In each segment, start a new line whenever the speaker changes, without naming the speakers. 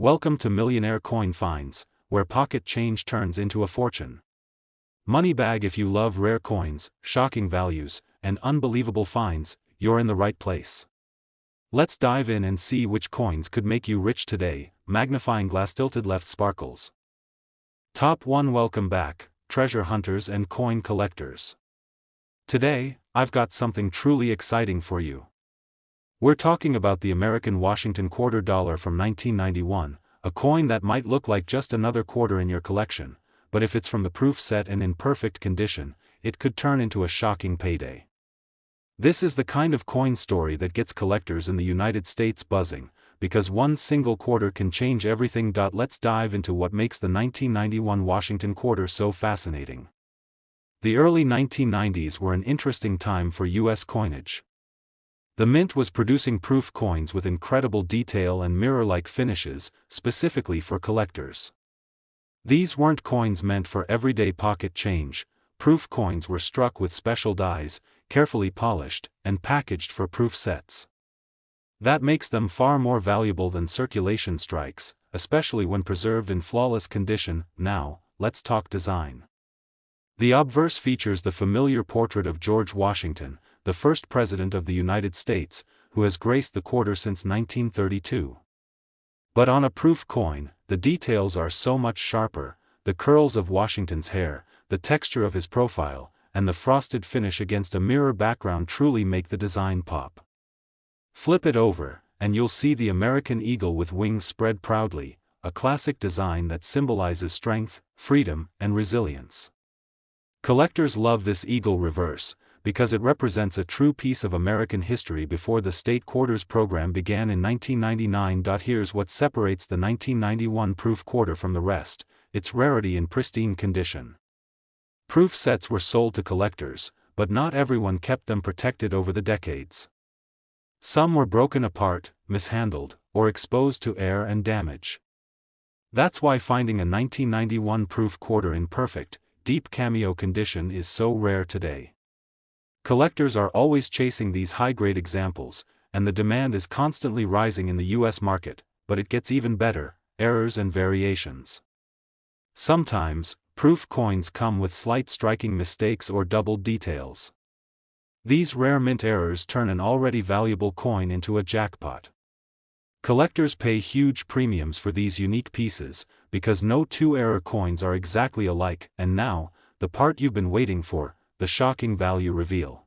Welcome to Millionaire Coin Finds, where pocket change turns into a fortune. Money bag. If you love rare coins, shocking values, and unbelievable finds, you're in the right place. Let's dive in and see which coins could make you rich today. Magnifying glass. Tilted left sparkles. Top 1. Welcome back, treasure hunters and coin collectors. Today, I've got something truly exciting for you. We're talking about the American Washington quarter dollar from 1991, a coin that might look like just another quarter in your collection, but if it's from the proof set and in perfect condition, it could turn into a shocking payday. This is the kind of coin story that gets collectors in the United States buzzing, because one single quarter can change everything. Let's dive into what makes the 1991 Washington quarter so fascinating. The early 1990s were an interesting time for U.S. coinage. The mint was producing proof coins with incredible detail and mirror-like finishes, specifically for collectors. These weren't coins meant for everyday pocket change. Proof coins were struck with special dies, carefully polished, and packaged for proof sets. That makes them far more valuable than circulation strikes, especially when preserved in flawless condition. Now, let's talk design. The obverse features the familiar portrait of George Washington, the first president of the United States, who has graced the quarter since 1932. But on a proof coin, the details are so much sharper: the curls of Washington's hair, the texture of his profile, and the frosted finish against a mirror background truly make the design pop. Flip it over, and you'll see the American eagle with wings spread proudly, a classic design that symbolizes strength, freedom, and resilience. Collectors love this eagle reverse, because it represents a true piece of American history before the state quarters program began in 1999. Here's what separates the 1991 proof quarter from the rest: its rarity in pristine condition. Proof sets were sold to collectors, but not everyone kept them protected over the decades. Some were broken apart, mishandled, or exposed to air and damage. That's why finding a 1991 proof quarter in perfect, deep cameo condition is so rare today. Collectors are always chasing these high-grade examples, and the demand is constantly rising in the U.S. market, but it gets even better: errors and variations. Sometimes, proof coins come with slight striking mistakes or doubled details. These rare mint errors turn an already valuable coin into a jackpot. Collectors pay huge premiums for these unique pieces, because no two error coins are exactly alike. And now, the part you've been waiting for: the shocking value reveal.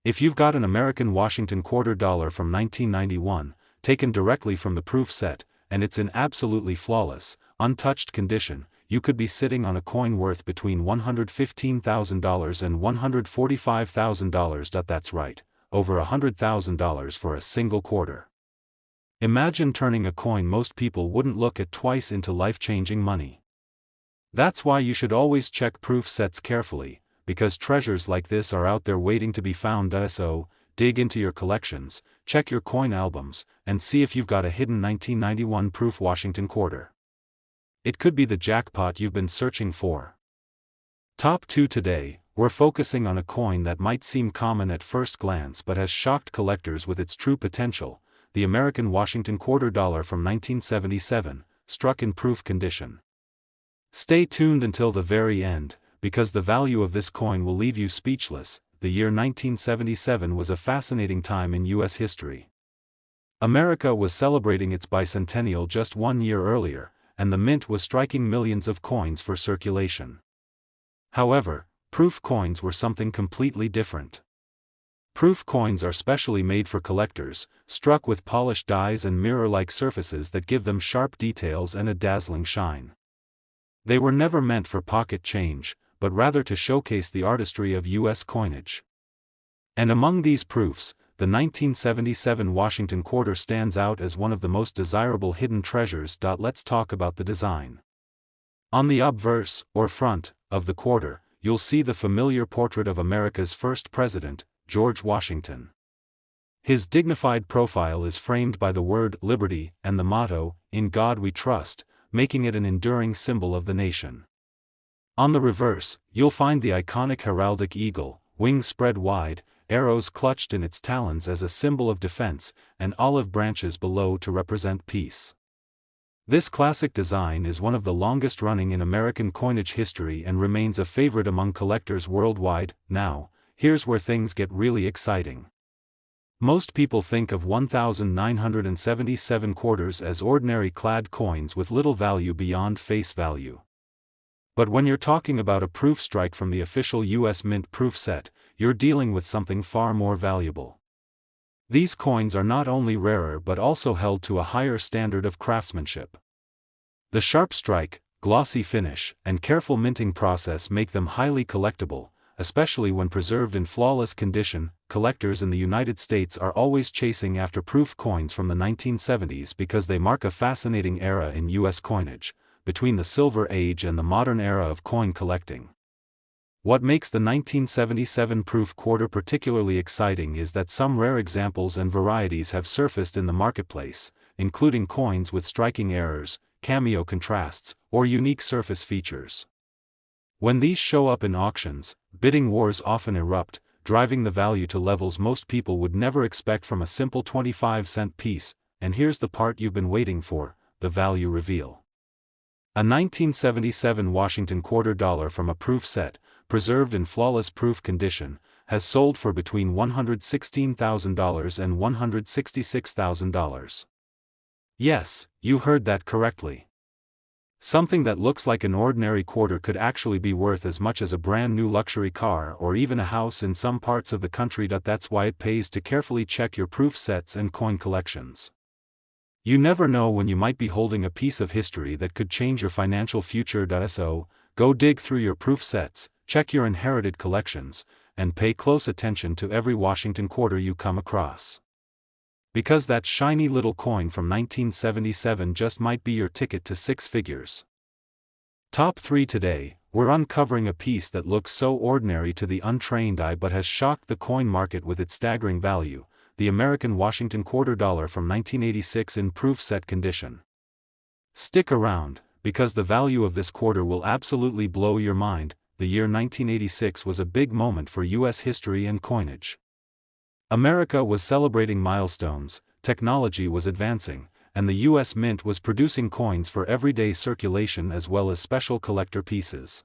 If you've got an American Washington quarter dollar from 1991, taken directly from the proof set, and it's in absolutely flawless, untouched condition, you could be sitting on a coin worth between $115,000 and $145,000. That's right, over $100,000 for a single quarter. Imagine turning a coin most people wouldn't look at twice into life-changing money. That's why you should always check proof sets carefully, because treasures like this are out there waiting to be found. So, dig into your collections, check your coin albums, and see if you've got a hidden 1991 proof Washington quarter. It could be the jackpot you've been searching for. Top 2. Today, we're focusing on a coin that might seem common at first glance but has shocked collectors with its true potential: the American Washington quarter dollar from 1977, struck in proof condition. Stay tuned until the very end, because the value of this coin will leave you speechless. The year 1977 was a fascinating time in U.S. history. America was celebrating its bicentennial just 1 year earlier, and the mint was striking millions of coins for circulation. However, proof coins were something completely different. Proof coins are specially made for collectors, struck with polished dies and mirror-like surfaces that give them sharp details and a dazzling shine. They were never meant for pocket change, but rather to showcase the artistry of U.S. coinage. And among these proofs, the 1977 Washington quarter stands out as one of the most desirable hidden treasures. Let's talk about the design. On the obverse, or front, of the quarter, you'll see the familiar portrait of America's first president, George Washington. His dignified profile is framed by the word liberty and the motto, "In God We Trust," making it an enduring symbol of the nation. On the reverse, you'll find the iconic heraldic eagle, wings spread wide, arrows clutched in its talons as a symbol of defense, and olive branches below to represent peace. This classic design is one of the longest running in American coinage history and remains a favorite among collectors worldwide. Now, here's where things get really exciting. Most people think of 1,977 quarters as ordinary clad coins with little value beyond face value. But when you're talking about a proof strike from the official U.S. Mint proof set, you're dealing with something far more valuable. These coins are not only rarer but also held to a higher standard of craftsmanship. The sharp strike, glossy finish, and careful minting process make them highly collectible, especially when preserved in flawless condition. Collectors in the United States are always chasing after proof coins from the 1970s because they mark a fascinating era in U.S. coinage, between the Silver Age and the modern era of coin collecting. What makes the 1977 proof quarter particularly exciting is that some rare examples and varieties have surfaced in the marketplace, including coins with striking errors, cameo contrasts, or unique surface features. When these show up in auctions, bidding wars often erupt, driving the value to levels most people would never expect from a simple 25-cent piece. And here's the part you've been waiting for, the value reveal. A 1977 Washington quarter dollar from a proof set, preserved in flawless proof condition, has sold for between $116,000 and $166,000. Yes, you heard that correctly. Something that looks like an ordinary quarter could actually be worth as much as a brand new luxury car or even a house in some parts of the country. That's why it pays to carefully check your proof sets and coin collections. You never know when you might be holding a piece of history that could change your financial future. So, go dig through your proof sets, check your inherited collections, and pay close attention to every Washington quarter you come across. Because that shiny little coin from 1977 just might be your ticket to six figures. Top 3 today, we're uncovering a piece that looks so ordinary to the untrained eye but has shocked the coin market with its staggering value, the American Washington quarter dollar from 1986 in proof set condition. Stick around, because the value of this quarter will absolutely blow your mind. The year 1986 was a big moment for U.S. history and coinage. America was celebrating milestones, technology was advancing, and the U.S. Mint was producing coins for everyday circulation as well as special collector pieces.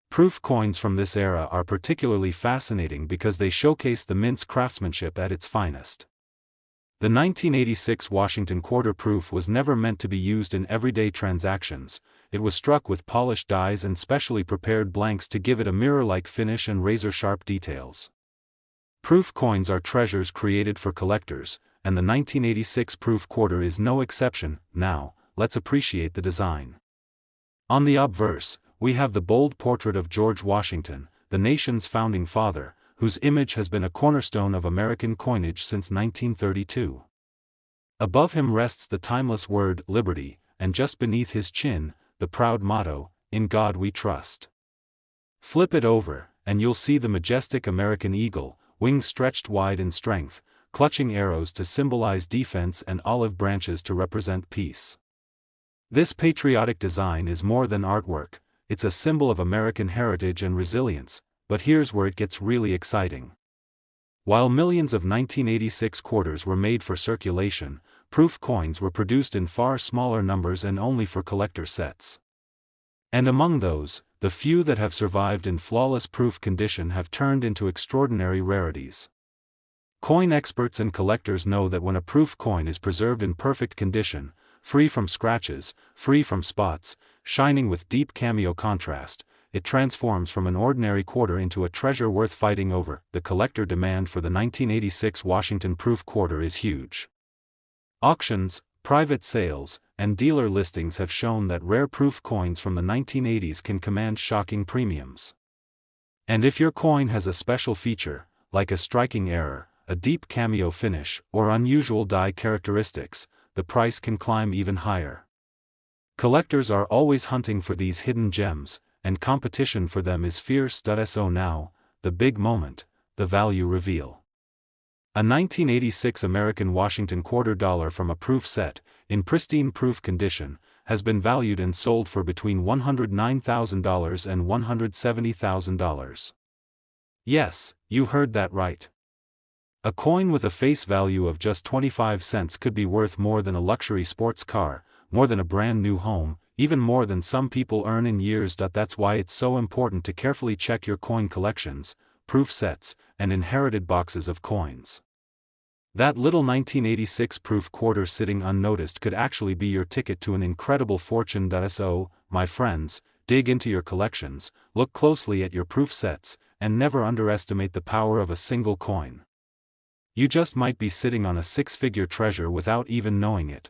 Proof coins from this era are particularly fascinating because they showcase the Mint's craftsmanship at its finest. The 1986 Washington quarter proof was never meant to be used in everyday transactions. It was struck with polished dies and specially prepared blanks to give it a mirror-like finish and razor-sharp details. Proof coins are treasures created for collectors, and the 1986 proof quarter is no exception. Now, let's appreciate the design. On the obverse, we have the bold portrait of George Washington, the nation's founding father, whose image has been a cornerstone of American coinage since 1932. Above him rests the timeless word, liberty, and just beneath his chin, the proud motto, "In God We Trust." Flip it over, and you'll see the majestic American eagle, wings stretched wide in strength, clutching arrows to symbolize defense and olive branches to represent peace. This patriotic design is more than artwork, it's a symbol of American heritage and resilience. But here's where it gets really exciting. While millions of 1986 quarters were made for circulation, proof coins were produced in far smaller numbers and only for collector sets. And among those, the few that have survived in flawless proof condition have turned into extraordinary rarities. Coin experts and collectors know that when a proof coin is preserved in perfect condition, free from scratches, free from spots, shining with deep cameo contrast, it transforms from an ordinary quarter into a treasure worth fighting over. The collector demand for the 1986 Washington proof quarter is huge. Auctions, private sales, and dealer listings have shown that rare proof coins from the 1980s can command shocking premiums. And if your coin has a special feature, like a striking error, a deep cameo finish, or unusual die characteristics, the price can climb even higher. Collectors are always hunting for these hidden gems, and competition for them is fierce. So now, the big moment, the value reveal. A 1986 American Washington quarter dollar from a proof set, in pristine proof condition, has been valued and sold for between $109,000 and $170,000. Yes, you heard that right. A coin with a face value of just 25 cents could be worth more than a luxury sports car, more than a brand new home, even more than some people earn in years. That's why it's so important to carefully check your coin collections, proof sets, and inherited boxes of coins. That little 1986 proof quarter sitting unnoticed could actually be your ticket to an incredible fortune. So, my friends, dig into your collections, look closely at your proof sets, and never underestimate the power of a single coin. You just might be sitting on a six-figure treasure without even knowing it.